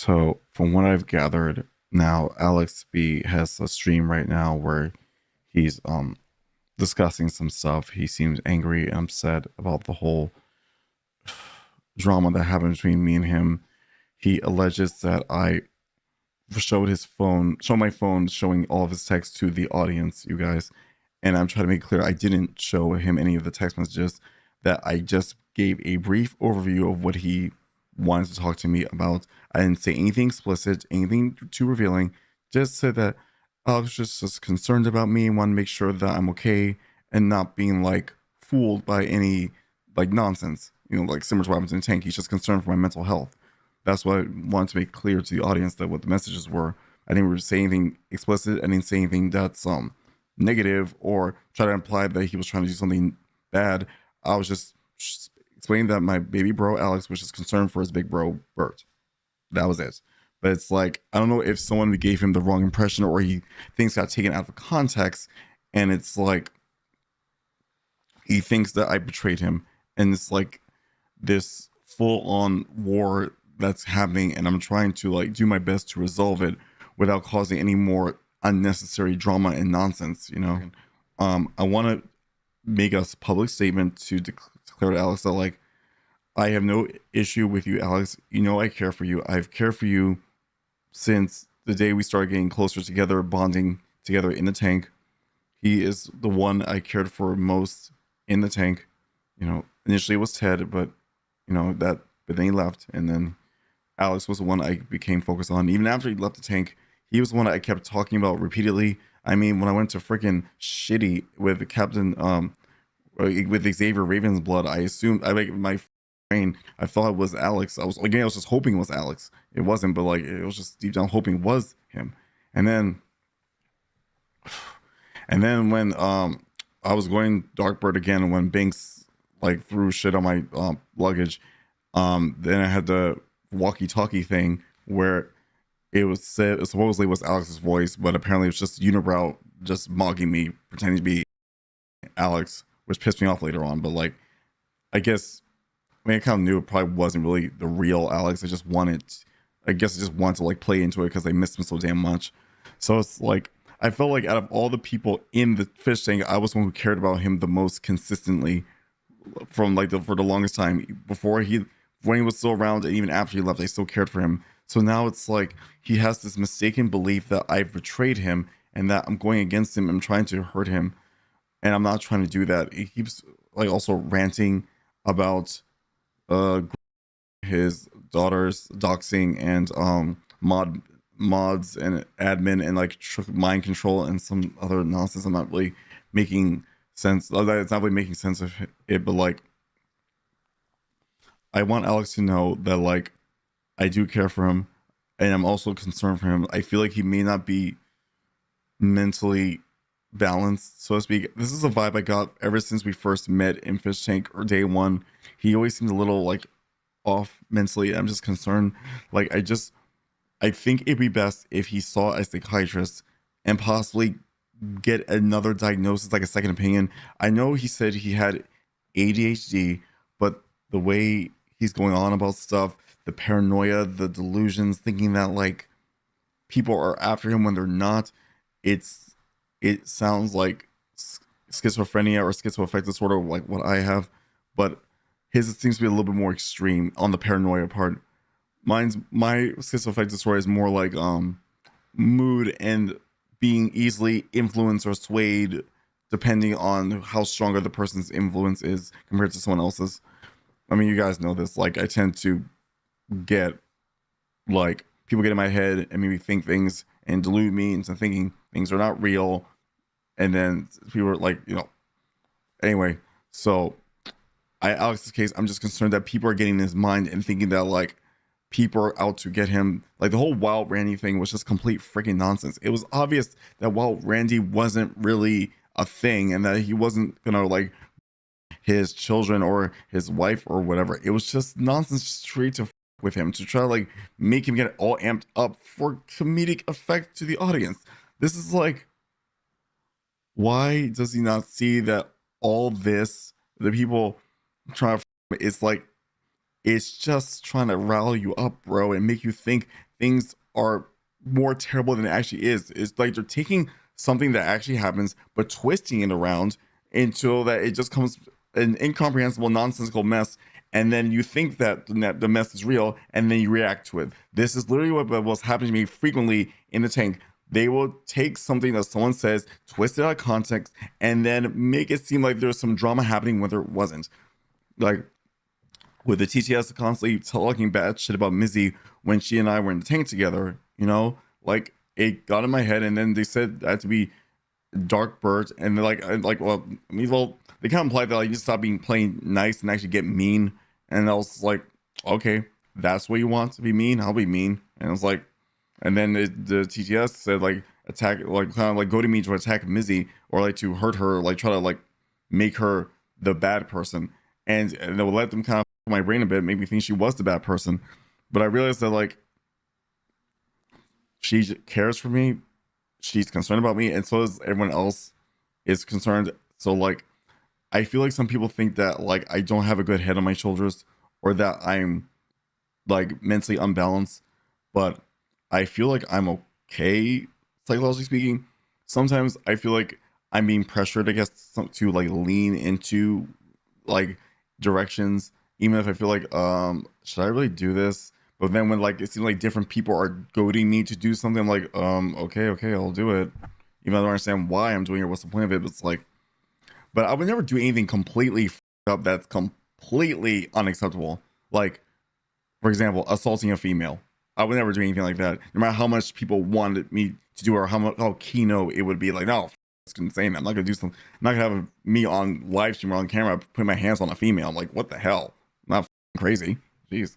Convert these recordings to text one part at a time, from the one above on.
So, from what I've gathered, now Alex B has a stream right now where he's discussing some stuff. He seems angry and upset about the whole drama that happened between me and him. He alleges that I showed my phone showing all of his texts to the audience, you guys. And I'm trying to make it clear I didn't show him any of the text messages, that I just gave a brief overview of what he wanted to talk to me about. I didn't say anything explicit, anything too revealing, just said that I was just concerned about me and want to make sure that I'm okay and not being like fooled by any like nonsense, like similar to what happens in Tank. He's just concerned for my mental health. That's what I wanted to make clear to the audience, that what the messages were. I didn't really say anything explicit. I didn't say anything that's negative or try to imply that he was trying to do something bad. I was just explaining that my baby bro Alex was just concerned for his big bro Burt. That was it. But it's like, I don't know if someone gave him the wrong impression or things got taken out of context, and it's like he thinks that I betrayed him, and it's like this full-on war that's happening, and I'm trying to like do my best to resolve it without causing any more unnecessary drama and nonsense. I want to make a public statement to declare to Alex that like I have no issue with you, Alex. I care for you. I've cared for you since the day we started getting closer together, bonding together in the tank. He is the one I cared for most in the tank. Initially it was Ted, but but then he left, and then Alex was the one I became focused on. Even after he left the tank, he was the one I kept talking about repeatedly. I mean, when I went to freaking shitty with Captain with Xavier Ravensblood, I assumed I like my brain, I thought it was Alex. I was just hoping it was Alex. It wasn't, but like it was just deep down hoping it was him. And then when I was going Darkbird again, when Binks like threw shit on my luggage, then I had the walkie-talkie thing where it was said it supposedly was Alex's voice, but apparently it was just Unibrow just mocking me, pretending to be Alex, which pissed me off later on. But like, I guess I kind of knew it probably wasn't really the real Alex. I guess I just wanted to like play into it because I missed him so damn much. So it's like I felt like out of all the people in the fish tank, I was the one who cared about him the most consistently from like for the longest time. When he was still around, and even after he left, I still cared for him. So now it's like he has this mistaken belief that I've betrayed him and that I'm going against him. I'm trying to hurt him, and I'm not trying to do that. He keeps like also ranting about his daughter's doxing and mods and admin and like mind control and some other nonsense. I'm not really making sense. It's not really making sense of it, but like I want Alex to know that like I do care for him, and I'm also concerned for him. I feel like he may not be mentally balanced, so to speak. This is a vibe I got ever since we first met in Fish Tank or day one. He always seemed a little like off mentally. I'm just concerned. Like I think it'd be best if he saw a psychiatrist and possibly get another diagnosis, like a second opinion. I know he said he had ADHD, but the way he's going on about stuff, the paranoia, the delusions, thinking that like people are after him when they're not, it sounds like schizophrenia or schizoaffective disorder, like what I have, but his seems to be a little bit more extreme on the paranoia part. My schizoaffective disorder is more like mood and being easily influenced or swayed depending on how stronger the person's influence is compared to someone else's. I mean, you guys know this. Like, I tend to get like people get in my head and maybe think things and delude me into thinking things are not real, and then people are like, Anyway, so Alex's case, I'm just concerned that people are getting in his mind and thinking that like people are out to get him. Like the whole Wild Randy thing was just complete freaking nonsense. It was obvious that Wild Randy wasn't really a thing and that he wasn't gonna like his children or his wife or whatever. It was just nonsense straight to with him to try to like make him get all amped up for comedic effect to the audience. This is like, why does he not see that all this, the people trying to, it's like, it's just trying to rile you up, bro, and make you think things are more terrible than it actually is. It's like they're taking something that actually happens but twisting it around until that it just comes an incomprehensible nonsensical mess, and then you think that the mess is real, and then you react to it. This is literally what was happening to me frequently in the tank. They will take something that someone says, twist it out of context, and then make it seem like there's some drama happening when there wasn't. Like with the TTS constantly talking bad shit about Mizzy when she and I were in the tank together, you know, like it got in my head, and then they said that to be Dark Burt, and they're like, well, I mean, well, they kind of implied that like you stop being playing nice and actually get mean, and I was like, okay, that's what you want to be mean, I'll be mean, and it's like, and then the TTS said like attack, like kind of like go to me to attack Mizzy or like to hurt her, like try to like make her the bad person, and they would let them kind of my brain a bit, make me think she was the bad person, but I realized that like she cares for me, she's concerned about me, and so is everyone else is concerned. So like I feel like some people think that like I don't have a good head on my shoulders or that I'm like mentally unbalanced, but I feel like I'm okay psychologically speaking. Sometimes I feel like I'm being pressured, I guess, to like lean into like directions, even if I feel like should I really do this? But then when like it seems like different people are goading me to do something, I'm like okay, I'll do it, even though I don't understand why I'm doing it, what's the point of it. But it's like, but I would never do anything completely up that's completely unacceptable, like for example assaulting a female. I would never do anything like that, no matter how much people wanted me to do or how keynote it would be. Like, no, it's insane. I'm not gonna do something. I'm not gonna have me on live stream or on camera putting my hands on a female. I'm like, what the hell? I'm not crazy. Jeez.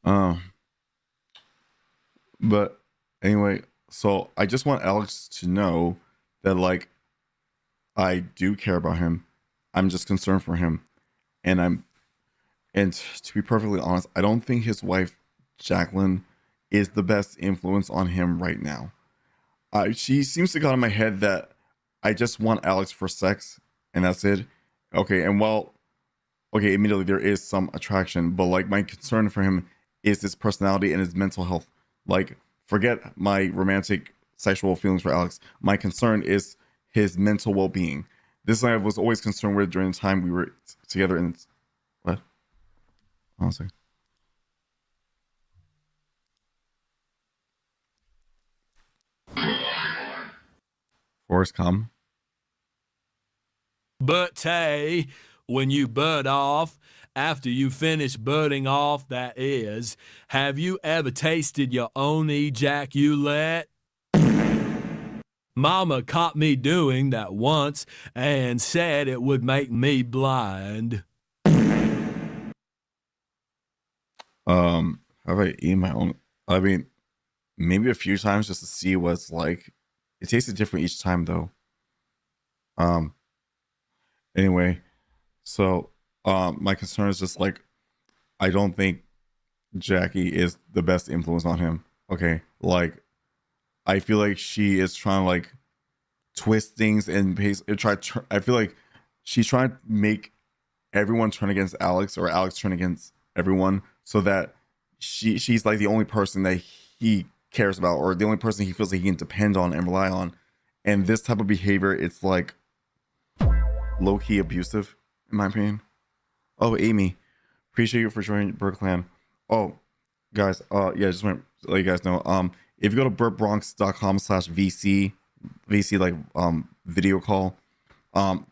Um, but anyway, so I just want Alex to know that like I do care about him. I'm just concerned for him, and to be perfectly honest, I don't think his wife Jacqueline is the best influence on him right now. She seems to got in my head that I just want Alex for sex, and that's it. Okay, and while okay, immediately there is some attraction, but like my concern for him is his personality and his mental health. Like, forget my romantic sexual feelings for Alex. My concern is his mental well being. This I was always concerned with during the time we were together. And what? Honestly, Forrest come. But hey, when you bird off, after you finish birding off, that is, have you ever tasted your own ejaculate? Mama caught me doing that once and said it would make me blind. Have I eaten my own? I mean, maybe a few times just to see what it's like. It tasted different each time though. Um, anyway, so my concern is just like I don't think Jackie is the best influence on him. Okay, like I feel like she is trying to like twist things and I feel like she's trying to make everyone turn against Alex or Alex turn against everyone, so that she's like the only person that he cares about or the only person he feels like he can depend on and rely on. And this type of behavior, it's like low-key abusive in my opinion. Oh, Amy, appreciate you for joining Burt Clan. Oh, guys, yeah, just want to let you guys know. If you go to burtbronx.com/VC like video call,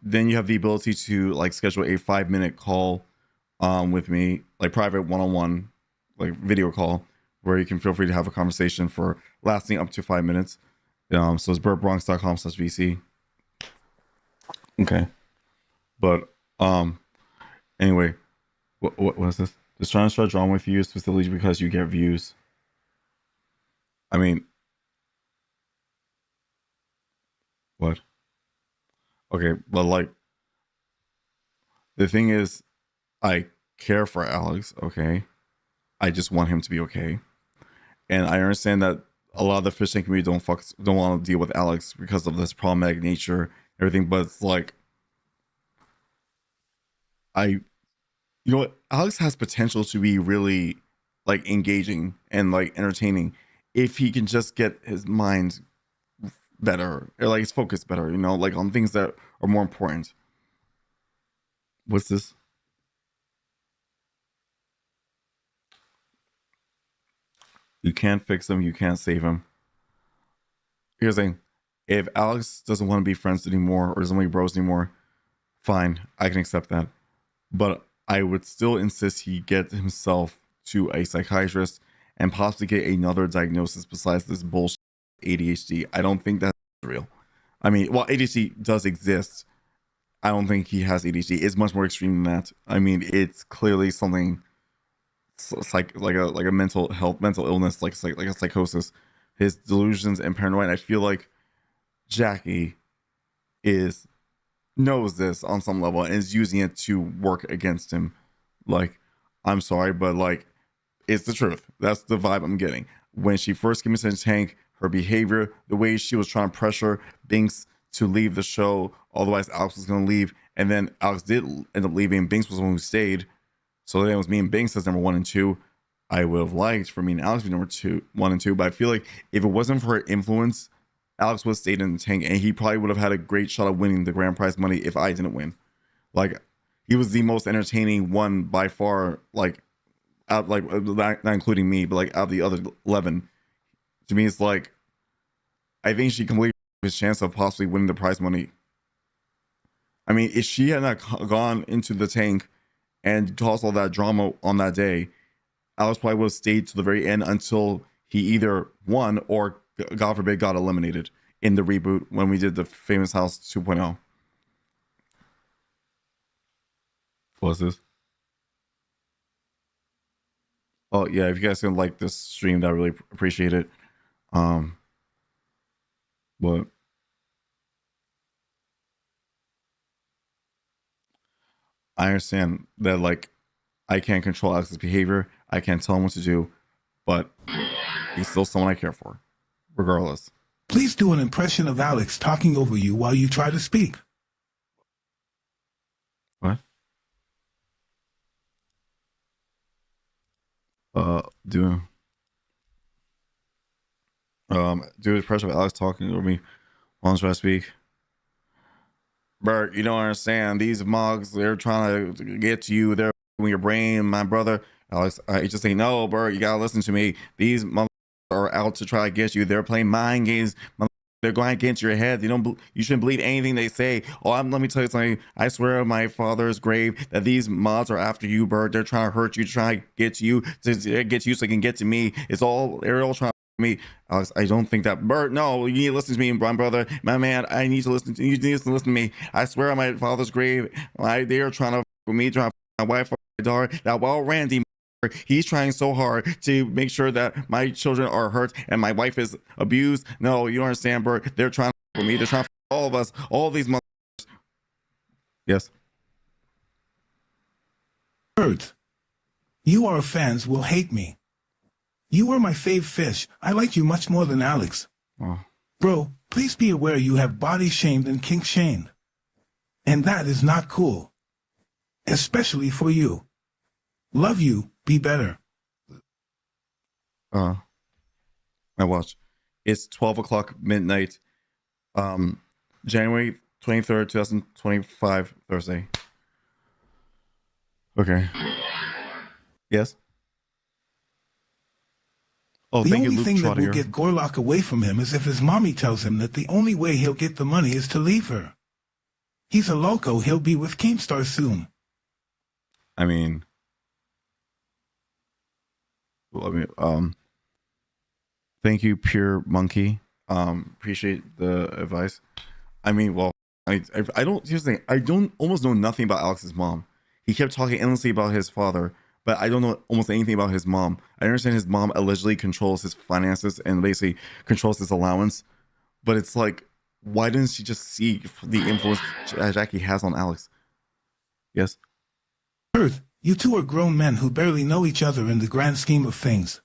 then you have the ability to like schedule a 5-minute call with me, like private one-on-one, like video call, where you can feel free to have a conversation for lasting up to 5 minutes. So it's burtbronx.com/VC. Okay, but anyway, what is this? Just trying to start drawing with you specifically because you get views. I mean, what? Okay, but like the thing is, I care for Alex. Okay, I just want him to be okay, and I understand that a lot of the fishing community don't want to deal with Alex because of this problematic nature, everything. But it's like I, you know what, Alex has potential to be really like engaging and like entertaining if he can just get his mind better or like his focus better, you know, like on things that are more important. What's this? You can't fix him, you can't save him. Here's the thing. If Alex doesn't want to be friends anymore or doesn't want to be bros anymore, fine, I can accept that. But I would still insist he get himself to a psychiatrist and possibly get another diagnosis besides this bullshit ADHD. I don't think that's real. I mean, well, ADHD does exist. I don't think he has ADHD. It's much more extreme than that. I mean, it's clearly something like a mental illness, like a psychosis. His delusions and paranoia. I feel like Jackie is knows this on some level and is using it to work against him. Like, I'm sorry, but like, it's the truth. That's the vibe I'm getting. When she first came into the tank, her behavior, the way she was trying to pressure Binks to leave the show, otherwise Alex was going to leave, and then Alex did end up leaving. Binks was the one who stayed, so then it was me and Binks as number 1 and 2. I would have liked for me and Alex to be number 1 and 2, but I feel like if it wasn't for her influence, Alex would have stayed in the tank, and he probably would have had a great shot of winning the grand prize money if I didn't win. Like, he was the most entertaining one by far. Like, out like not including me, but like out of the other 11, to me, it's like I think she completely his chance of possibly winning the prize money. I mean, if she had not gone into the tank and caused all that drama on that day, Alex probably would have stayed to the very end until he either won or, God forbid, got eliminated in the reboot when we did the Famous House 2.0. What was this? Oh yeah, if you guys can like this stream, I really appreciate it. But I understand that like I can't control Alex's behavior. I can't tell him what to do, but he's still someone I care for, regardless. Please do an impression of Alex talking over you while you try to speak. What? Do an impression of Alex talking over me while I'm trying to speak. Burt, you don't understand. These mugs, they're trying to get to you. They're in your brain, my brother. Alex, I just say, no, Burt, you gotta listen to me. These motherfuckers are out to try to get you. They're playing mind games. They're going against your head. You shouldn't believe anything they say. Let me tell you something. I swear on my father's grave that these mods are after you, Burt. They're trying to hurt you, trying to get you, to get you so they can get to me. They're all trying me. Alex, I don't think that. Burt, no, you need to listen to me, my brother, my man. I need to listen to you. You need to listen to me. I swear on my father's grave, they are trying to with me, trying to my wife, my daughter. That while Randy, he's trying so hard to make sure that my children are hurt and my wife is abused. No, you don't understand, Burt. They're trying to with me. They're trying to all of us, all these mothers. Yes. Burt, you our fans will hate me. You were my fave fish. I like you much more than Alex. Oh. Bro, please be aware you have body shamed and kink shamed. And that is not cool. Especially for you. Love you. Be better. My watch. It's 12 o'clock midnight. January 23rd, 2025, Thursday. Okay. Yes? Oh, the thank only you, Luke thing that will Trottier. get Gorlock away from him is if his mommy tells him that the only way he'll get the money is to leave her. He's a loco. He'll be with Keemstar soon. I mean, thank you, Pure Monkey. Appreciate the advice. I mean, well, I don't. Here's the thing. I don't almost know nothing about Alex's mom. He kept talking endlessly about his father, but I don't know almost anything about his mom. I understand his mom allegedly controls his finances and basically controls his allowance, but it's like, why didn't she just see the influence Jackie has on Alex? Yes. Burt, you two are grown men who barely know each other in the grand scheme of things.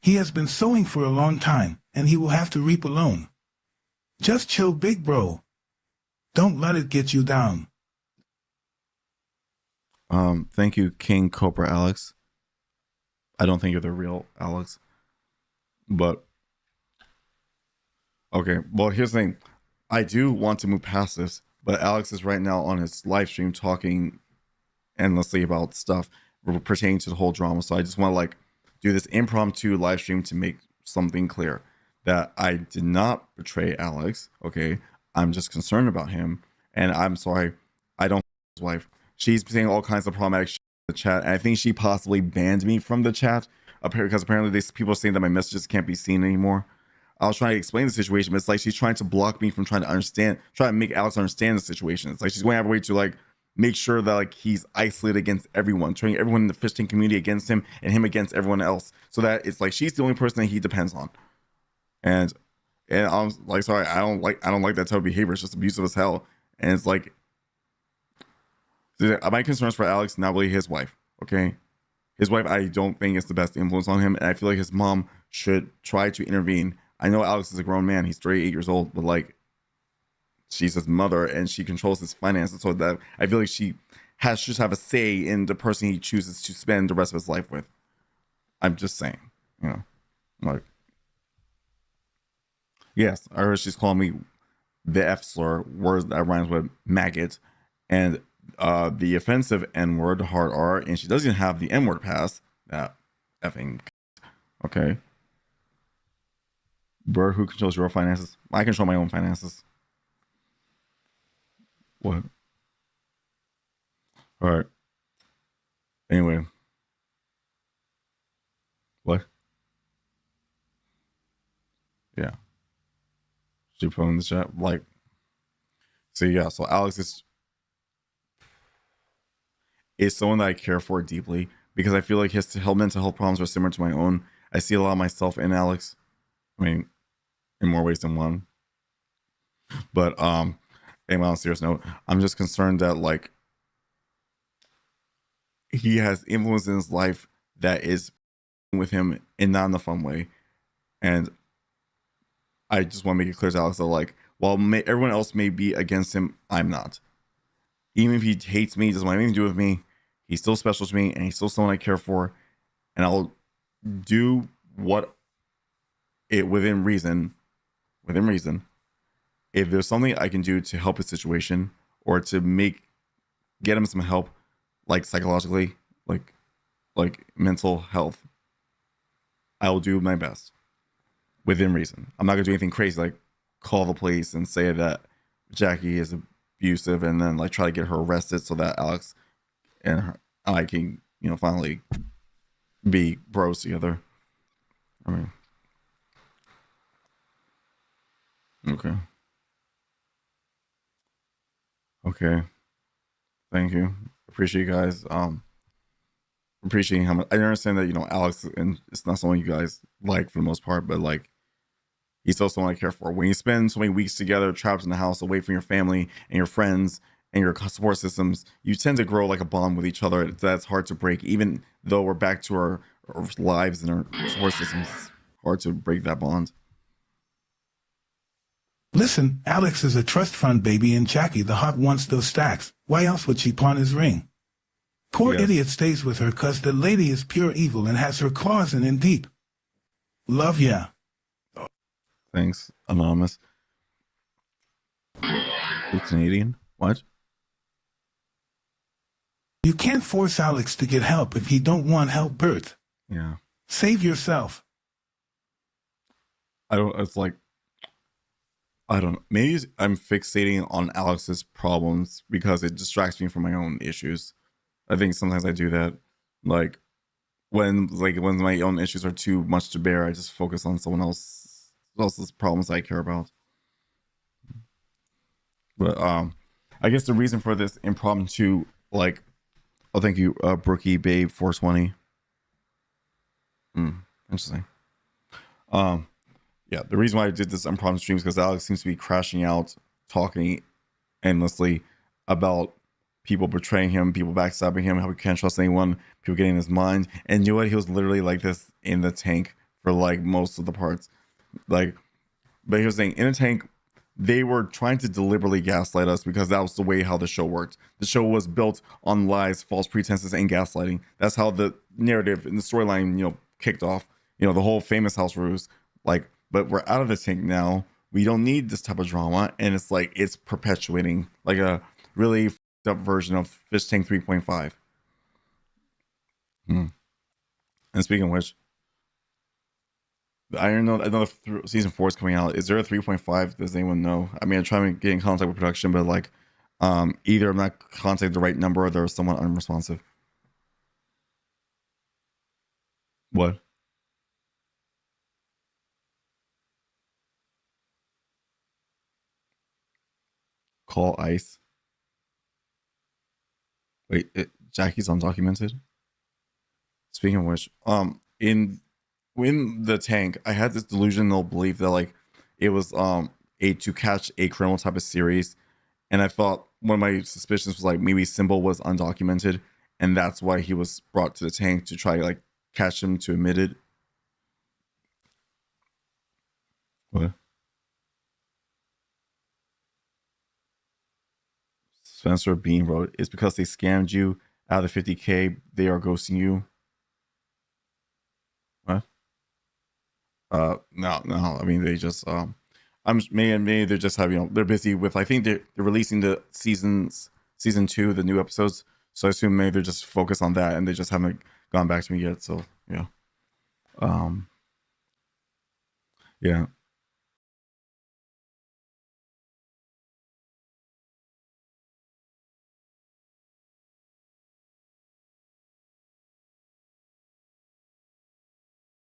He has been sowing for a long time, and he will have to reap alone. Just chill, big bro. Don't let it get you down. Thank you, King Cobra Alex. I don't think you're the real Alex. But okay, well, here's the thing. I do want to move past this, but Alex is right now on his live stream talking endlessly about stuff pertaining to the whole drama. So I just want to like do this impromptu live stream to make something clear that I did not betray Alex. Okay, I'm just concerned about him, and I'm sorry. I don't his wife. She's saying all kinds of problematic shit in the chat, and I think she possibly banned me from the chat because apparently these people are saying that my messages can't be seen anymore. I was trying to explain the situation, but it's like she's trying to block me from trying to make Alex understand the situation. It's like she's going out of her way to like make sure that like he's isolated against everyone, turning everyone in the Fishtank community against him and him against everyone else, so that it's like she's the only person that he depends on. And I'm like, sorry, I don't like that type of behavior. It's just abusive as hell. And it's like my concerns for Alex, not really his wife. Okay, his wife, I don't think is the best influence on him, and I feel like his mom should try to intervene. I know Alex is a grown man; he's 38 years old, but like, she's his mother, and she controls his finances. So that I feel like she should have a say in the person he chooses to spend the rest of his life with. I'm just saying, you know, like, yes, I heard she's calling me the F slur, words that rhymes with maggot, and the offensive N word, hard R, and she doesn't have the N word pass. That effing okay. Burt, who controls your finances? I control my own finances. What? All right. Anyway. What? Yeah. She put in the chat. Like, so yeah, so Alex is someone that I care for deeply because I feel like his mental health problems are similar to my own. I see a lot of myself in Alex. I mean, in more ways than one. But anyway, on a serious note, I'm just concerned that like he has influence in his life that is with him and not in the fun way. And I just want to make it clear to Alex that like, while everyone else may be against him, I'm not. Even if he hates me, doesn't want anything to do with me, he's still special to me and he's still someone I care for. And I'll do what it within reason. If there's something I can do to help his situation or to get him some help, like psychologically, like mental health, I will do my best within reason. I'm not gonna do anything crazy like call the police and say that Jackie is abusive and then like try to get her arrested so that Alex and I can, you know, finally be bros together. I mean, okay, thank you, appreciate you guys. Appreciating how much I understand that, you know, Alex, and it's not someone you guys like for the most part, but like he's still someone I care for. When you spend so many weeks together, trapped in the house, away from your family and your friends and your support systems, you tend to grow like a bond with each other that's hard to break. Even though we're back to our lives and our support systems, it's hard to break that bond. Listen, Alex is a trust fund baby and Jackie the hot wants those stacks. Why else would she pawn his ring? Poor idiot stays with her cause the lady is pure evil and has her claws in deep. Love ya. Thanks, Anonymous. You Canadian? What? You can't force Alex to get help if he don't want help, Burt. Yeah. Save yourself. It's like, I don't know. Maybe I'm fixating on Alex's problems because it distracts me from my own issues. I think sometimes I do that. Like when my own issues are too much to bear, I just focus on someone else's problems I care about. But I guess the reason for this impromptu, like, oh, thank you, Brookie Babe 420. Interesting. Yeah, the reason why I did this impromptu stream is because Alex seems to be crashing out, talking endlessly about people betraying him, people backstabbing him, how he can't trust anyone, people getting in his mind. And you know what? He was literally like this in the tank for like most of the parts. Like, but here's the thing, in a tank, they were trying to deliberately gaslight us because that was the way how the show worked. The show was built on lies, false pretenses, and gaslighting. That's how the narrative and the storyline, kicked off. The whole famous house rules. Like, but we're out of the tank now. We don't need this type of drama, and it's like it's perpetuating like a really f***ed up version of Fishtank 3.5. And speaking of which, I don't know another season 4 is coming out. Is there a 3.5? Does anyone know? I mean, I'm trying to get in contact with production, but like, either I'm not contacting the right number or there's someone unresponsive. What? Call ICE. Wait, Jackie's undocumented. Speaking of which, in the tank, I had this delusional belief that like it was a to catch a criminal type of series, and I thought one of my suspicions was like maybe Symbol was undocumented, and that's why he was brought to the tank to try like catch him to admit it. What? Spencer Bean wrote, "It's because they scammed you out of the 50K. They are ghosting you." What? No. I mean, they just maybe they're just having they're busy with. I think they're releasing the season 2, the new episodes. So I assume maybe they're just focused on that, and they just haven't gone back to me yet. So yeah, yeah.